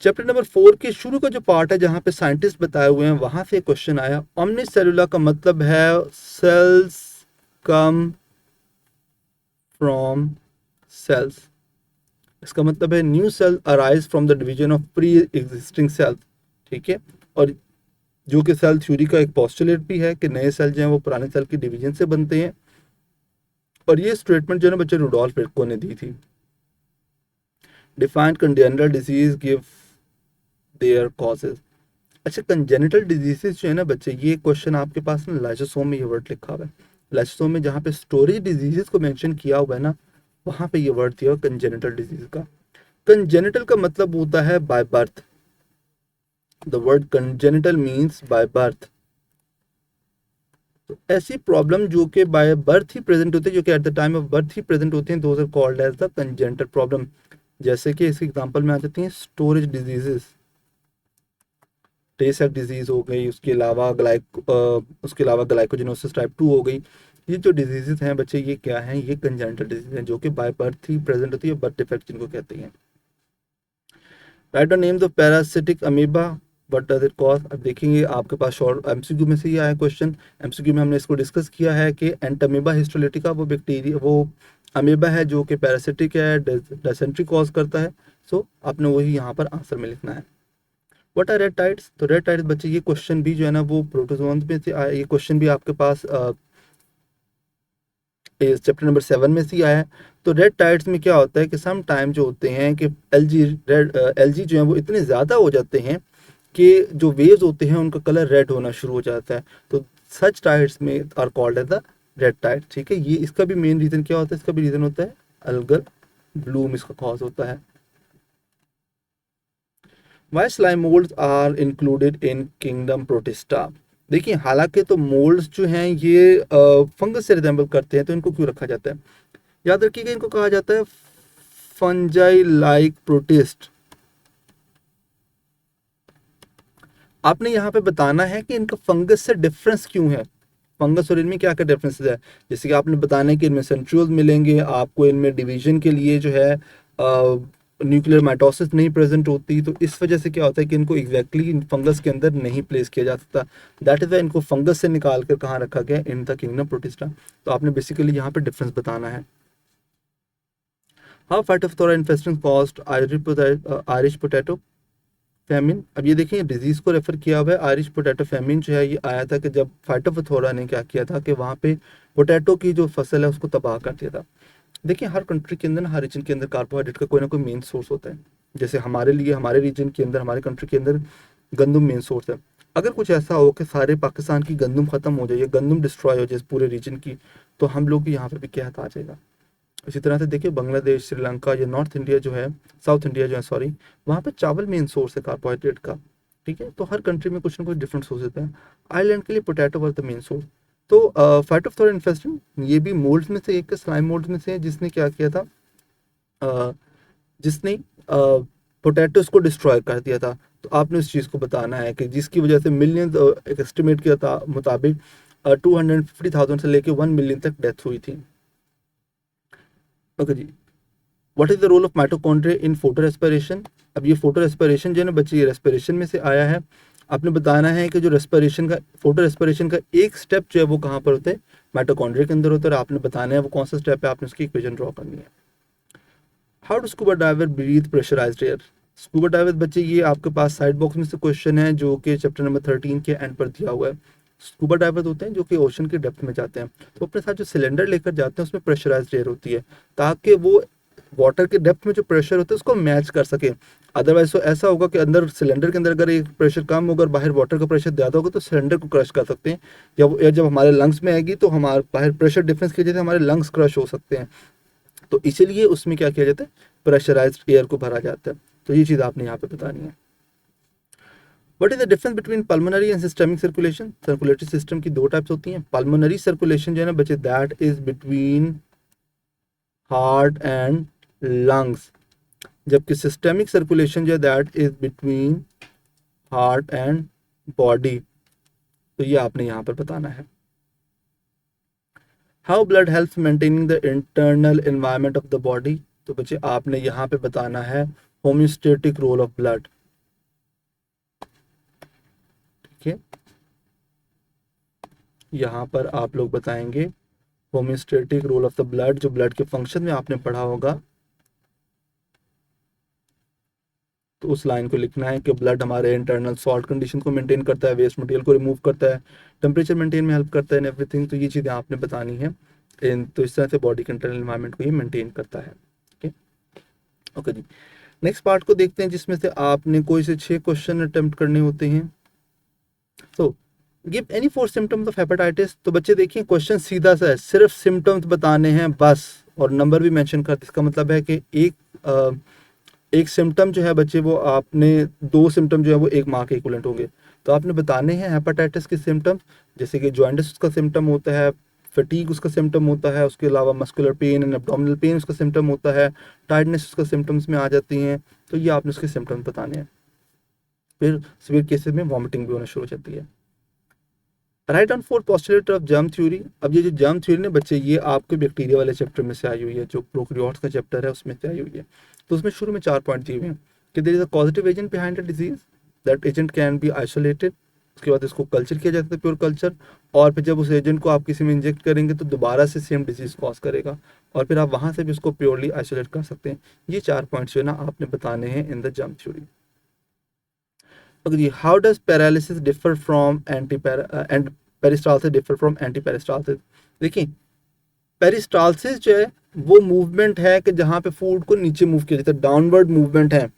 chapter number 4 के शुरू का जो पार्ट है जहां पे साइंटिस्ट बताए हुए हैं, वहां से क्वेश्चन आया। ओमनीसेलुलर का मतलब है सेल्स कम फ्रॉम सेल्स। इसका मतलब है new cell arise from the division of pre existing cell. ठीक है, और जो कि सेल थ्योरी का एक पोस्टुलेट भी है कि नए सेल जो हैं वो पुराने सेल के डिवीजन से बनते हैं, और ये स्टेटमेंट जो है ना बच्चे रुडोल्फ विर्को ने दी थी। Defined congenital disease, give their causes. अच्छा, कंजेनिटल डिजीजेस जो है ना बच्चे, ये क्वेश्चन आपके पास ना लाइसोसोम में ये वर्ड लिखा हुआ है। लाइसोसोम में जहाँ पे स्टोरेज डिजीजेस को मेंशन किया हुआ है ना, वहां पे ये वर्ड दिया कंजेनिटल डिजीज का। कंजेनिटल का मतलब होता है by birth. The word congenital means by birth. तो ऐसी प्रॉब्लम जो कि बाय बर्थ ही प्रेजेंट होती है, जो कि at the time of birth ही प्रेजेंट होती हैं, those are called as the congenital problem. जैसे कि इस एग्जांपल में आ जाती हैं स्टोरेज डिजीजेस, टे सेल डिजीज हो गई, उसके अलावा ग्लाइकोजेनोसिस टाइप 2 हो गई। ये जो डिजीजेस हैं बच्चे, ये क्या हैं? ये कंजेनिटल डिजीज हैं जो कि बाय बर्थ ही प्रेजेंट होती है, बर्थ डिफेक्ट जिनको कहते हैं। Right the names of parasitic amoeba, what does it cause. अब देखेंगे आपके पास शॉर्ट एमसीक्यू में से ही आया क्वेश्चन। एमसीक्यू में हमने इसको डिस्कस किया है कि एंटामीबा हिस्टोलिटिका वो बैक्टीरिया, वो अमीबा है जो कि पैरासिटिक है, डिसेंट्री कॉज करता है। सो आपने वही यहाँ पर आंसर में लिखना है। What are red tides. तो रेड टाइड्स बच्चे, ये क्वेश्चन भी जो है ना वो प्रोटोजोन्स में से आया। ये क्वेश्चन भी आपके पास चैप्टर नंबर 7 में से आया है। तो रेड टाइड्स में क्या होता है कि सम टाइम जो होते हैं कि एलजी जो है वो इतने ज़्यादा हो जाते हैं कि जो वेव्स होते हैं उनका कलर रेड होना शुरू हो जाता है, तो सच टाइड्स में are called as the red tide. ठीक है, ये इसका भी मेन रीज़न क्या होता है, इसका भी रीज़न होता है अलगर ब्लूम, इसका कॉज होता है। Why slime moulds are included in kingdom Protista. देखिए हालांकि तो मोल्ड्स जो हैं ये फंगस से रिजेंबल करते हैं, तो इनको क्यों रखा जाता है, याद रखिएगा इनको कहा जाता है फंजाई लाइक प्रोटिस्ट। आपने यहाँ पे बताना है कि इनका फंगस से डिफरेंस क्यों है, फंगस और इनमें क्या क्या डिफरेंसेस है। जैसे कि आपने बताना है कि इनमें सेंट्रियोल्स मिलेंगे आपको, इनमें डिवीजन के लिए जो है न्यूक्लियर माइटोसिस नहीं प्रेजेंट होती, तो इस वजह से क्या होता है कि इनको एग्जैक्टली फंगस के अंदर नहीं प्लेस किया जा सकता। दैट इज वाई इनको फंगस से निकाल कर कहाँ रखा गया, इन द किंगडम प्रोटिस्टा। तो आपने बेसिकली यहाँ पे डिफरेंस बताना है। How Phytophthora infestation caused Irish potato famine. अब ये देखिए डिजीज को रेफर किया हुआ है, आयरिश पोटैटो फेमिन जो है ये आया था कि जब फाइटोफथोरा ने क्या किया था कि वहाँ पे पोटैटो की जो फसल है उसको तबाह कर दिया था। देखिए हर कंट्री के अंदर, हर रीजन के अंदर कार्बोहाइड्रेट का कोई ना कोई मेन सोर्स होता है। जैसे हमारे लिए हमारे रीजन के अंदर, हमारे कंट्री के अंदर गंदम मेन सोर्स है। अगर कुछ ऐसा हो कि सारे पाकिस्तान की गंदम खत्म हो जाए या गंदम डिस्ट्रॉय हो जाए पूरे रीजन की, तो हम लोग यहाँ पे भी क्या आ जाएगा। इसी तरह से देखिए बांग्लादेश, श्रीलंका या नॉर्थ इंडिया जो है, साउथ इंडिया जो है सॉरी, वहाँ पे चावल मेन सोर्स है कार्बोहाइड्रेट का। ठीक है, तो हर कंट्री में कुछ ना कुछ डिफरेंट सोर्स होते हैं। आयरलैंड के लिए potato was the main source. तो फाइटोफथोरा इन्फेस्टेशन ये भी मोल्ड्स में से एक, स्लाइम मोल्ड्स में से है, जिसने क्या किया था, अ, जिसने पोटैटोज को डिस्ट्रॉय कर दिया था। तो आपने उस चीज़ को बताना है कि जिसकी वजह से मिलियंस, एक एस्टिमेट किया था मुताबिक 250,000 से लेके 1 मिलियन तक डेथ हुई थी। ओके जी, what is the role of mitochondria in photorespiration. अब ये फोटो रेस्पिरेशन जो है ना बच्चे, ये रेस्पिरेशन में से आया है। आपने बताना है कि जो रेस्पिरेशन का, फोटो रेस्पिरेशन का एक स्टेप जो है वो कहाँ पर होता है, माइटोकॉन्ड्रिया के अंदर होता है, और आपने बताना है वो कौन सा स्टेप है, आपने उसकी इक्वेशन ड्रॉ करनी है। How do scuba diver breathe pressurised air. Scuba diver बच्चे ये आपके पास साइड बॉक्स में से क्वेश्चन है जो कि चैप्टर नंबर 13 के एंड पर दिया हुआ है। स्कूबा डाइवर होते हैं जो कि ओशन के डेप्थ में जाते हैं, तो अपने साथ जो सिलेंडर लेकर जाते हैं उसमें प्रेशराइज्ड एयर होती है, ताकि वो वाटर के डेप्थ में जो प्रेशर होता है उसको मैच कर सके। अदरवाइज तो ऐसा होगा कि अंदर सिलेंडर के अंदर अगर एक प्रेशर कम होगा और बाहर वाटर का प्रेशर ज़्यादा होगा तो सिलेंडर को क्रश कर सकते हैं। जब एयर जब हमारे लंग्स में आएगी तो हमारे बाहर प्रेशर डिफरेंस की वजह से हमारे लंग्स क्रश हो सकते हैं। तो इसीलिए उसमें क्या किया जाता है, प्रेशराइज्ड एयर को भरा जाता है। तो ये चीज़ आपने यहाँ पे बतानी है। What is the difference between pulmonary and systemic circulation. Circulatory system की दो टाइप्स होती हैं। पल्मोनरी सर्कुलेशन जो है ना बच्चे, that is between heart and lungs, जबकि सिस्टमिक सर्कुलेशन जो है that is between heart and body. तो ये आपने यहाँ पर बताना है। How blood helps maintaining the internal environment of the body. तो बच्चे आपने यहाँ पे बताना है होम्योस्टेटिक रोल ऑफ ब्लड। ठीक है, यहाँ पर आप लोग बताएंगे homeostatic role of the blood, जो ब्लड के फंक्शन में आपने पढ़ा होगा, तो उस लाइन को लिखना है कि ब्लड हमारे इंटरनल सॉल्ट कंडीशन को मेंटेन करता है, वेस्ट मटेरियल को रिमूव करता है, टेम्परेचर मेंटेन में हेल्प करता है, एवरीथिंग। तो ये चीज़ें आपने बतानी है। तो इस तरह से बॉडी के इंटरनल एनवायरनमेंट को ये मेंटेन करता है। ओके ओके जी, नेक्स्ट पार्ट को देखते हैं जिसमें से आपने कोई से 6 क्वेश्चन अटेम्प्ट करने होते हैं। तो give any 4 symptoms of hepatitis. तो बच्चे देखिए क्वेश्चन सीधा सा है, सिर्फ सिम्टम्स बताने हैं बस, और नंबर भी मेंशन कर। इसका मतलब है कि एक सिम्टम जो है बच्चे वो आपने, 2 सिम्टम जो है वो एक माह के इक्वलेंट होंगे। तो आपने बताने हैं हेपेटाइटिस के सिम्टम्स, जैसे कि जॉइंटिस उसका सिम्टम होता है, फटीग उसका सिम्टम होता है, उसके अलावा muscular pain and abdominal pain उसका सिम्टम होता है, टायर्डनेस उसका सिम्टम्स में आ जाती हैं। तो ये आपने उसके सिम्टम्स बताने हैं। फिर सिवियर केसेस में वॉमिटिंग भी होना शुरू हो जाती है। Right on 4 postulate of germ theory. अब ये जो जर्म थ्योरी ने बच्चे, ये आपके बैक्टीरिया वाले चैप्टर में से आई हुई है, जो प्रोकैरियोट्स का चैप्टर है उसमें से आई हुई है। तो उसमें शुरू में 4 पॉइंट दिए हुए हैं कि there is a positive agent behind the disease, that agent can be isolated. उसके बाद इसको कल्चर किया जाता है, प्योर कल्चर, और फिर जब उस एजेंट को आप किसी में इंजेक्ट करेंगे तो दोबारा से सेम डिजीज कॉज करेगा, और फिर आप वहाँ से भी उसको प्योरली आइसोलेट कर सकते हैं। ये 4 पॉइंट्स जो है ना आपने बताने हैं in the germ theory. Okay, how does paralysis differ from and peristalsis differ from anti peristalsis। देखिए पेरिस्टालसिस जो है वो मूवमेंट है कि जहाँ पे फूड को नीचे मूव किया जाता है, डाउनवर्ड मूवमेंट है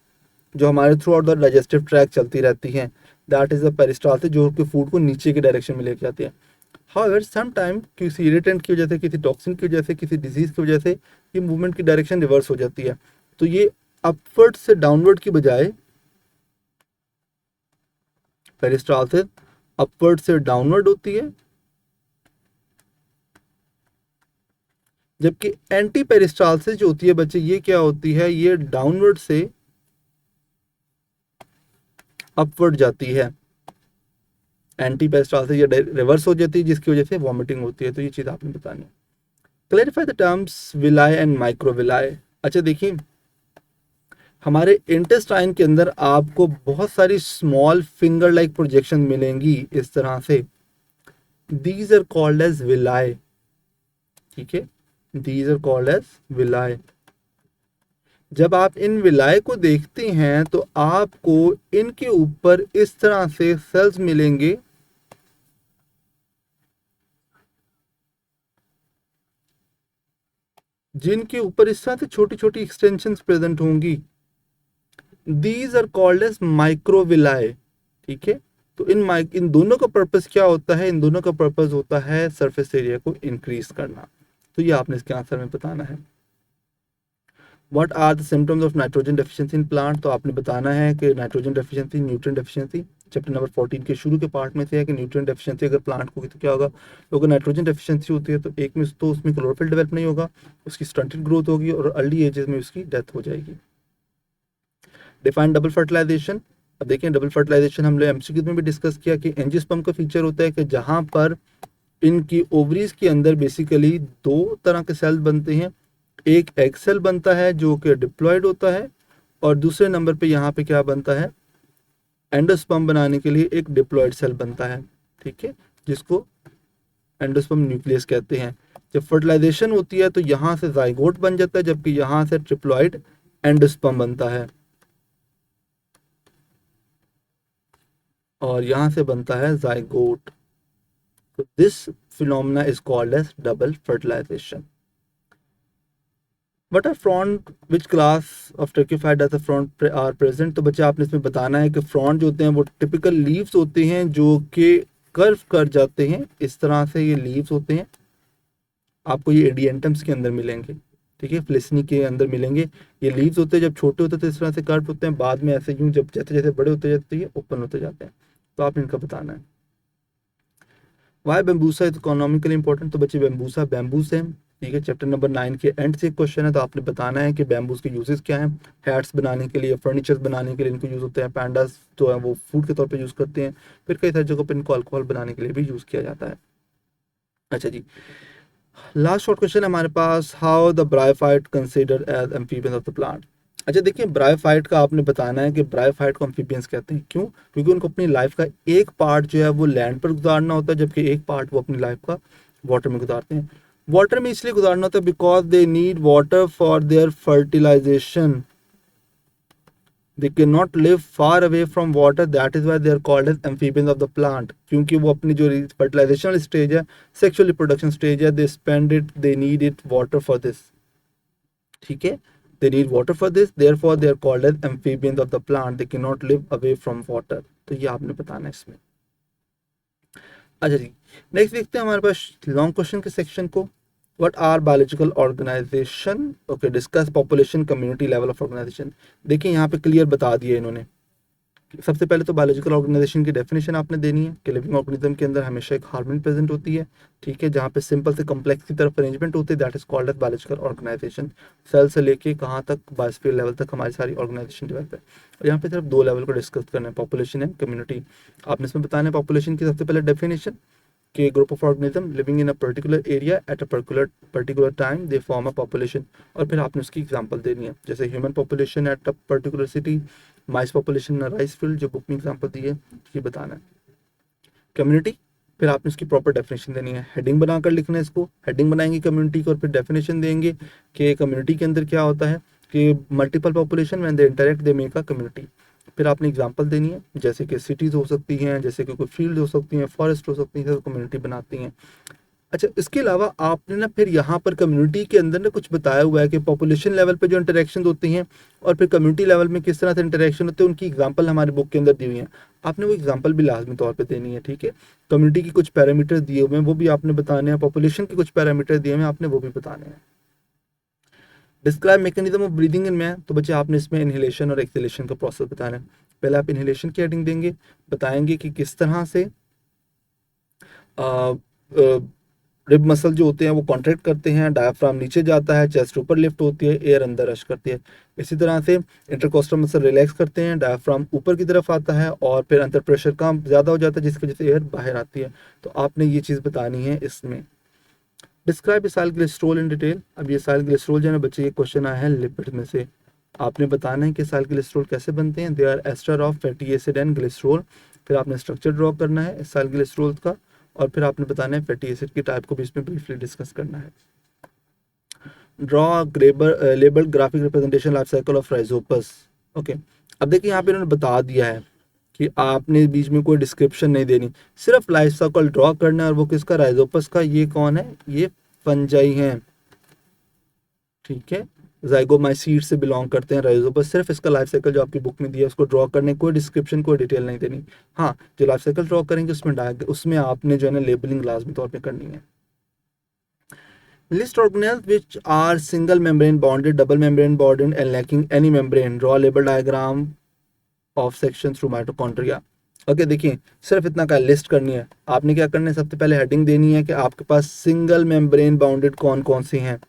जो हमारे through out the digestive track चलती रहती है, दैट इज द पेरिस्टाल्सिस, जो कि फूड को नीचे की डायरेक्शन में लेके जाती है। हाउएवर सम टाइम किसी इरिटेंट की वजह से, किसी टॉक्सिन की वजह से, किसी डिजीज की वजह से ये मूवमेंट की डायरेक्शन रिवर्स हो जाती है। तो ये अपवर्ड से डाउनवर्ड की बजाय पेरिस्टाल्सिस अपवर्ड से डाउनवर्ड होती है, जबकि एंटी पेरिस्टाल्सिस जो होती है बच्चे, ये क्या होती है, ये डाउनवर्ड से अपवर्ड जाती है। एंटी पेरिस्टाल्सिस ये रिवर्स हो जाती है, जिसकी वजह से वॉमिटिंग होती है। तो ये चीज़ आपने बतानी है। Clarify the terms विलाय and माइक्रोविलाय। अच्छा देखिए, हमारे इंटेस्टाइन के अंदर आपको बहुत सारी स्मॉल फिंगर लाइक प्रोजेक्शन मिलेंगी इस तरह से, दीज आर कॉल्ड एज विलाय। ठीक है, दीज आर कॉल्ड एज विलाय। जब आप इन विलाय को देखते हैं तो आपको इनके ऊपर इस तरह से सेल्स मिलेंगे, जिनके ऊपर इस तरह से छोटी छोटी एक्सटेंशन प्रेजेंट होंगी। These are called as microvilli. ठीक है, तो इन दोनों का पर्पस क्या होता है, इन दोनों का पर्पस होता है सरफेस एरिया को इंक्रीज करना। तो ये आपने इसके आंसर में बताना है। What are the symptoms of nitrogen deficiency in plant. तो आपने बताना है कि nitrogen deficiency, nutrient deficiency chapter number 14 के शुरू के पार्ट में से है कि न्यूट्रिएंट डेफिशिएंसी अगर प्लांट को तो क्या होगा। तो अगर नाइट्रोजन डेफिशिएंसी होती है तो एक में तो उसमें क्लोरोफिल डेवलप नहीं होगा, उसकी स्टंटेड ग्रोथ होगी और अर्ली एजेस में उसकी डेथ हो जाएगी। Define double fertilisation. अब देखें, डबल फर्टिलाइजेशन हमने एमसीक्यू में भी डिस्कस किया कि एंजियोस्पर्म का फीचर होता है कि जहां पर इनकी ओवरीज के अंदर बेसिकली दो तरह के सेल बनते हैं। एक एग सेल बनता है जो कि डिप्लॉयड होता है, और दूसरे नंबर पे यहाँ पे क्या बनता है, एंडोस्पर्म बनाने के लिए एक डिप्लॉयड सेल बनता है। ठीक है, जिसको एंडोस्पर्म न्यूक्लियस कहते हैं। जब फर्टिलाइजेशन होती है तो यहाँ से जाइगोट बन जाता है, जबकि यहाँ से ट्रिप्लॉयड एंडोस्पर्म बनता है, और यहाँ से बनता है जाइगोट। तो this phenomena is called as double fertilization. What are frond, which class of tracheophyte as a frond are present. तो बच्चे आपने इसमें बताना है कि फ्रॉन्ट जो होते हैं वो टिपिकल लीव्स होते हैं जो कि कर्व कर जाते हैं, इस तरह से ये लीव्स होते हैं। आपको ये एडिएंटम्स के अंदर मिलेंगे। ठीक है, फ्लिसनी के अंदर मिलेंगे। ये लीव्स होते हैं, जब छोटे होते हैं तो इस तरह से कर्व होते हैं, बाद में ऐसे यूं जब जैसे जैसे बड़े होते जाते हैं ओपन होते जाते हैं। तो आप इनका बताना है। Why Bambusa is economically important. तो बच्चे बैम्बूसा बैम्बू से, ठीक है, चैप्टर नंबर 9 के एंड से एक क्वेश्चन है, तो आपने बताना है कि बैम्बूज के यूजेस क्या हैं। हैट्स बनाने के लिए, फर्नीचर बनाने के लिए इनको यूज़ होते हैं। पैंडास जो है वो फूड के तौर पे यूज़ करते हैं। फिर कई सारी जगहों पर इनको अल्कोहल बनाने के लिए भी यूज़ किया जाता है। अच्छा जी, लास्ट शॉर्ट क्वेश्चन हमारे पास, how the bryophyte consider as amphibians of the plant. अच्छा देखिए, ब्रायोफाइट का आपने बताना है कि ब्रायोफाइट को एम्फीबियंस कहते हैं। क्यों? क्योंकि उनको अपनी लाइफ का एक पार्ट जो है वो लैंड पर गुजारना होता है, जबकि एक पार्ट वो अपनी लाइफ का वाटर में गुजारते हैं। वाटर में इसलिए गुजारना होता है because they need water for their fertilisation. they cannot live far away from water, that is why they are called as amphibians of the plant। क्योंकि वो अपनी जो फर्टिलाइजेशन स्टेज है, सेक्सुअल रिप्रोडक्शन स्टेज है, they need it water for this। ठीक है, they need water for this, therefore they are called as amphibians of the plant, they cannot live away from water। तो ये आपने बताना है इसमें। अच्छा जी, नेक्स्ट देखते हैं हमारे पास लॉन्ग क्वेश्चन के सेक्शन को। What are biological organisation. Okay, discuss population community level of organisation. देखिए यहाँ पे क्लियर बता दिया इन्होंने। सबसे पहले तो बायोलॉजिकल ऑर्गेनाइजेशन की डेफिनेशन आपने देनी है कि लिविंग ऑर्गेनिज्म के अंदर हमेशा एक हार्मोनी प्रेजेंट होती है। ठीक है, जहाँ पे सिंपल से कम्प्लेक्स की तरफ अरेंजमेंट होती है, that is called as biological organisation. Cell से लेके कहाँ तक, बायोस्फीयर लेवल तक हमारी सारी ऑर्गेनाइजेशन डेवलप है। और यहाँ पे सिर्फ दो लेवल को डिस्कस करना है, पॉपुलेशन एंड कम्युनिटी। आपने इसमें बताना है पॉपुलेशन की सबसे पहले डेफिनेशन कि group of organism living in a particular area at a particular time they form a population. और फिर आपने उसकी एग्जांपल देनी है, जैसे human population at a particular city, mice population in rice field, जो बुक में एग्जांपल दी है, ये बताना है। कम्युनिटी, फिर आपने उसकी प्रॉपर डेफिनेशन देनी है, हेडिंग बनाकर लिखना है इसको। हेडिंग बनाएंगे कम्युनिटी को और फिर डेफिनेशन देंगे कि कम्युनिटी के अंदर क्या होता है कि multiple population when they interact they make a community. फिर आपने एग्जांपल देनी है, जैसे कि सिटीज़ हो सकती हैं, जैसे कि कोई फील्ड हो सकती हैं, फॉरेस्ट हो सकती हैं, सब कम्युनिटी बनाती हैं। अच्छा, इसके अलावा आपने ना फिर यहाँ पर कम्युनिटी के अंदर ना कुछ बताया हुआ है कि पॉपुलेशन लेवल पे जो इंटरेक्शन होती हैं और फिर कम्युनिटी लेवल में किस तरह से इंटरेक्शन होते हैं, उनकी एग्जांपल हमारे बुक के अंदर दी हुई है। आपने वो एग्जांपल भी लाजमी तौर पे देनी है, ठीक है। कम्युनिटी की कुछ पैरामीटर दिए हुए हैं, वो भी आपने बताने हैं। पॉपुलेशन के कुछ पैरामीटर दिए हुए हैं, आपने वो भी बताने हैं। Describe mechanism of breathing in man, तो बच्चे आपने इसमें इनहेलेशन और एक्सहेलेशन का प्रोसेस बताना है। पहले आप इनहेलेशन की हेडिंग देंगे, बताएंगे कि किस तरह से रिब मसल जो होते हैं वो कॉन्ट्रैक्ट करते हैं, डायफ्राम नीचे जाता है, चेस्ट ऊपर लिफ्ट होती है, एयर अंदर रश करती है। इसी तरह से इंटरकोस्टल मसल रिलैक्स करते हैं, डायफ्राम ऊपर की तरफ आता है और फिर अंदर प्रेशर कम ज़्यादा हो जाता है, जिसकी वजह से एयर बाहर आती है। तो आपने ये चीज़ बतानी है इसमें। Describe acyl glycerol in detail. अब ये इसाइल ग्लिसरॉल जो है ना बच्चे, ये क्वेश्चन आया है लिपिड में से। आपने बताना है कि इसाइल ग्लिसरॉल कैसे बनते हैं। They are ester of fatty acid and glycerol. फिर आपने स्ट्रक्चर ड्रॉ करना है इसाइल ग्लिसरॉल का, और फिर आपने बताना है फैटी एसिड की टाइप को भी इसमें ब्रीफली डिस्कस करना है। ड्रॉ ग्रेबर label graphic representation life cycle of Rhizopus. Okay, अब देखिए यहाँ पे इन्होंने बता दिया है कि आपने बीच में कोई डिस्क्रिप्शन नहीं देनी, सिर्फ लाइफ साइकिल ड्रॉ करना है। और वो किसका? राइजोपस का। ये कौन है? ये फंजाई हैं, ठीक है। जाइगोमाइसीड से बिलोंग करते हैं राइजोपस। सिर्फ इसका लाइफ साइकिल जो आपकी बुक में दिया है उसको ड्रॉ करने, कोई डिस्क्रिप्शन कोई डिटेल नहीं देनी। हाँ, जो लाइफ साइकिल ड्रॉ करेंगे उसमें आपने जो है ना लेबलिंग लाजमी तौर पे करनी है। List organelles which are single membrane bonded, double membrane bonded and lacking any membrane, draw label diagram of section through mitochondria. Okay, देखिए सिर्फ इतना का लिस्ट करनी है। आपने क्या करना है, सबसे पहले हेडिंग देनी है कि आपके पास सिंगल मेम्ब्रेन बाउंडेड कौन कौन सी हैं,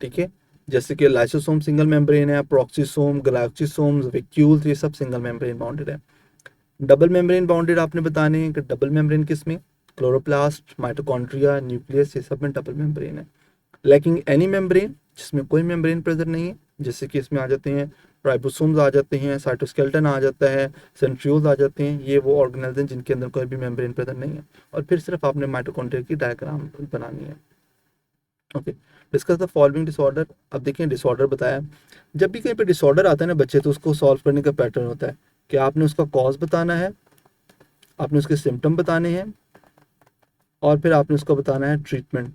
ठीक है। जैसे कि लाइसोसोम सिंगल मेम्ब्रेन है, प्रोक्सीसोम, गलाक्सीसोम, वैक्यूल्स, ये सब सिंगल मेम्ब्रेन बाउंडेड है। डबल मेम्ब्रेन बाउंडेड आपने बताने हैं कि डबल मेम्ब्रेन किसमें? क्लोरोप्लास्ट, माइटोकॉन्ड्रिया, न्यूक्लियस, ये सब में डबल मेम्ब्रेन है। लैकिंग एनी मेम्ब्रेन, जिसमें कोई मेम्ब्रेन प्रेजेंट नहीं है, जैसे कि इसमें आ जाते हैं राइबोसोम्स आ जाते हैं, साइटोस्केलेटन आ जाता है, सेंट्रियोल्स आ जाते हैं। ये वो ऑर्गेनेल्स हैं जिनके अंदर कोई भी मेम्ब्रेन प्रेजेंट नहीं है। और फिर सिर्फ आपने माइटोकॉन्ड्रिया की डायग्राम बनानी है। Okay, discuss the following disorder. अब देखिए डिसऑर्डर बताया, जब भी कहीं पे डिसऑर्डर आता है ना बच्चे, तो उसको सॉल्व करने का पैटर्न होता है कि आपने उसका कॉज बताना है, आपने उसके सिम्टम बताने हैं, और फिर आपने उसका बताना है ट्रीटमेंट।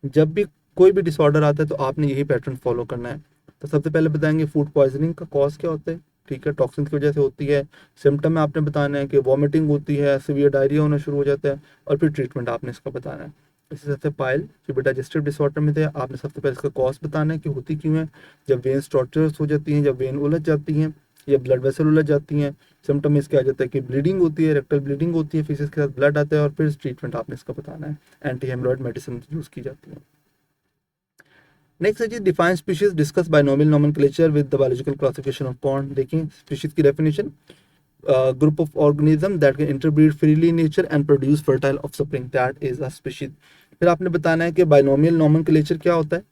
जब भी कोई भी डिसऑर्डर आता है तो आपने यही पैटर्न फॉलो करना है। तो सबसे पहले बताएंगे फूड पॉइजनिंग का कॉज क्या होता है, ठीक है, टॉक्सिन की वजह से होती है। सिम्टम में आपने बताना है कि वॉमिटिंग होती है, सीवियर डायरिया होना शुरू हो जाता है, और फिर ट्रीटमेंट आपने इसका बताना है। इसी तरह से पाइल जो भी डाइजेस्टिव डिसऑर्डर में थे, आपने सबसे पहले इसका कॉज बताना है कि होती क्यों है। जब वेन्स टॉर्चरस हो जाती हैं, जब वेन उलझ जाती हैं या ब्लड वेसल उलझ जाती हैं, सिम्टम इसके आ जाता है कि ब्लीडिंग होती है, रेक्टल ब्लीडिंग होती है, फिर इसके साथ ब्लड आता है, और फिर ट्रीटमेंट आपने इसका बताना है। एंटी हेमरॉइड मेडिसिन यूज की जाती है। नेक्स्ट है जी define species, discuss binomial nomenclature with the biological classification of pond. देखिए स्पीशीज की definition, group of organism that can interbreed freely in nature and produce fertile offspring, that is a species. फिर आपने बताना है कि binomial nomenclature क्या होता है,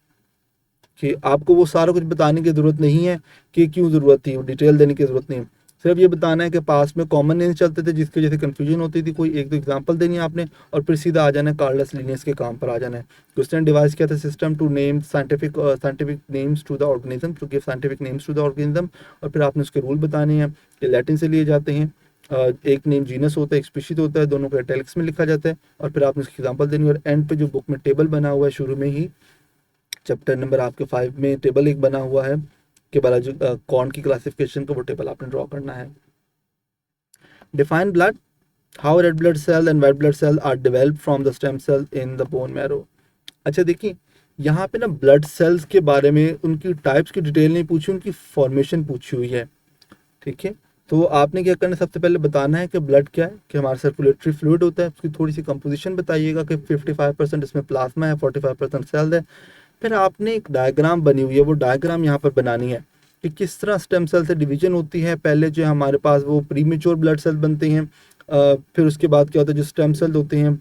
कि आपको वो सारा कुछ बताने की जरूरत नहीं है कि क्यों जरूरत थी, डिटेल देने की जरूरत नहीं है। सिर्फ ये बताना है कि पास में कॉमन नेम चलते थे जिसकी वजह से कंफ्यूजन होती थी, कोई एक दो एग्जांपल देनी है आपने, और फिर सीधा आ जाना है कार्लस लिनियस के काम पर आ जाना है। क्वेश्चन डिवाइस किया था system to name scientific names to the organism, to give scientific names to the organism. और फिर आपने उसके रूल बताने हैं कि लैटिन से लिए जाते हैं। एक नेम जीनस होता है, एक स्पीशीज होता है, दोनों को इटैलिक्स में लिखा जाता है, और फिर आपने उसकी एग्जांपल देनी है। और एंड पे जो बुक में टेबल बना हुआ है शुरू में ही, चैप्टर नंबर आपके 5 में टेबल एक बना हुआ है कि बायोलॉजी कौन की क्लासिफिकेशन का, वो टेबल आपने ड्रॉ करना है। Define blood, how red blood cell and white blood cell are developed from the stem cell in the bone marrow. अच्छा देखिए यहाँ पे ना ब्लड सेल्स के बारे में उनकी टाइप्स की डिटेल नहीं पूछी, उनकी फॉर्मेशन पूछी हुई है, ठीक है। तो आपने क्या करना है, सबसे पहले बताना है कि ब्लड क्या है, कि हमारा सर्कुलेटरी फ्लूइड होता है, उसकी थोड़ी सी कंपोजिशन बताइएगा कि 55% इसमें प्लाज्मा है, 45% सेल है। फिर आपने एक डायग्राम बनी हुई है, वो डायग्राम यहाँ पर बनानी है कि किस तरह स्टेम सेल से डिवीजन होती है। पहले जो हमारे पास वो प्रीमेच्योर ब्लड सेल बनते हैं, फिर उसके बाद क्या होता है, जो स्टेम सेल होते हैं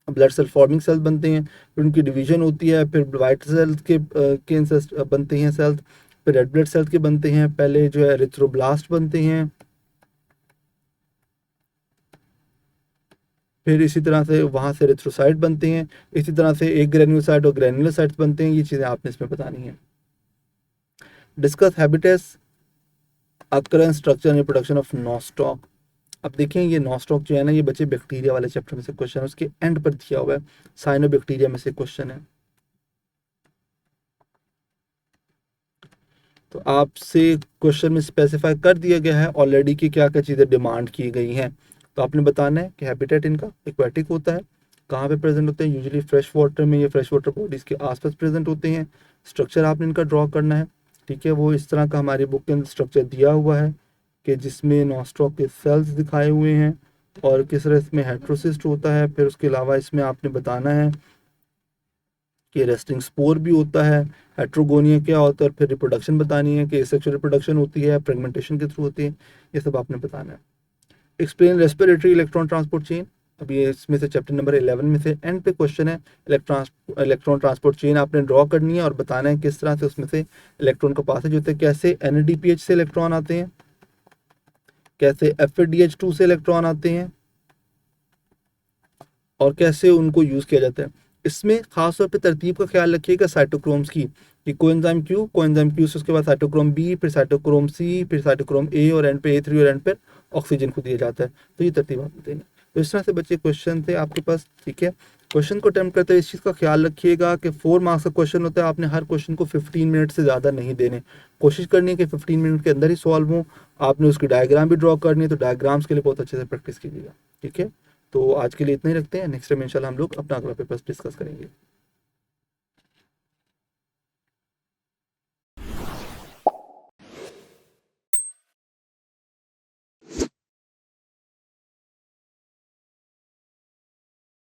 ब्लड सेल फॉर्मिंग सेल बनते हैं, फिर उनकी डिवीजन होती है, फिर वाइट सेल्स के बनते हैं सेल्स, फिर रेड ब्लड सेल्स के बनते हैं, पहले जो है एरिथ्रोब्लास्ट बनते हैं, फिर इसी तरह से वहाँ से एरिथ्रोसाइट बनते हैं, इसी तरह से एक ग्रेन्यूलोसाइट और ग्रेन्युलोसाइट्स बनते हैं। ये चीज़ें आपने इसमें बतानी है। Discuss habitats, occurrence, structure and reproduction of nostoc। अब देखें ये नॉस्टॉक जो है ना, ये बच्चे बैक्टीरिया वाले चैप्टर में से क्वेश्चन है, उसके एंड पर दिया हुआ है, साइनोबैक्टीरिया में से क्वेश्चन है। तो आपसे क्वेश्चन में स्पेसिफाई कर दिया गया है ऑलरेडी कि क्या क्या चीज़ें डिमांड की गई हैं। तो आपने बताना है कि हैबिटेट इनका एक्वेटिक होता है, कहाँ पे प्रेजेंट होते हैं, यूजुअली फ्रेश वाटर में या फ्रेश वाटर बॉडीज के आसपास प्रेजेंट होते हैं। स्ट्रक्चर आपने इनका ड्रॉ करना है, ठीक है। वो इस तरह का हमारी बुक के अंदर स्ट्रक्चर दिया हुआ है कि जिसमें नॉस्ट्रॉक के सेल्स दिखाए हुए हैं और किस तरह इसमें हेट्रोसिस्ट होता है। फिर उसके अलावा इसमें आपने बताना है कि रेस्टिंग स्पोर भी होता है, हेट्रोगोनिया क्या होता है, और फिर रिप्रोडक्शन बतानी है कि एसेक्सुअल रिप्रोडक्शन होती है, फ्रेगमेंटेशन के थ्रू होती है, ये सब आपने बताना है। Explain respiratory electron transport chain, अब ये इसमें से चैप्टर नंबर 11 में से एंड पे क्वेश्चन है। इलेक्ट्रॉन ट्रांसपोर्ट चेन आपने ड्रॉ करनी है और बताना है किस तरह से उसमें से इलेक्ट्रॉन का पासेज होता है, कैसे NADPH से इलेक्ट्रॉन आते हैं, कैसे FADH2 से इलेक्ट्रॉन आते हैं और कैसे उनको यूज किया जाता है। इसमें खासतौर पे तरतीब का ख्याल रखिएगा साइटोक्रोम्स की, कि कोएंजाइम क्यू से उसके बाद साइटोक्रोम बी, फिर साइटोक्रोम सी, फिर साइटोक्रोम ए और एंड पे A3 और एंड पे ऑक्सीजन को दिया जाता है। तो ये तरतीब आप देंगे। तो इस तरह से बच्चे क्वेश्चन थे आपके पास, ठीक है। क्वेश्चन को अटेम्प्ट करते हुए इस चीज़ का ख्याल रखिएगा कि 4 मार्क्स का क्वेश्चन होता है, आपने हर क्वेश्चन को 15 मिनट से ज़्यादा नहीं देने, कोशिश करनी है कि 15 मिनट के अंदर ही सॉल्व हो। आपने उसकी डायग्राम भी ड्रॉ करनी है, तो डायग्राम्स के लिए बहुत अच्छे से प्रैक्टिस कीजिएगा, ठीक है। तो आज के लिए इतना ही रखते हैं, नेक्स्ट टाइम इंशाल्लाह हम लोग अपना अगला पेपर डिस्कस करेंगे।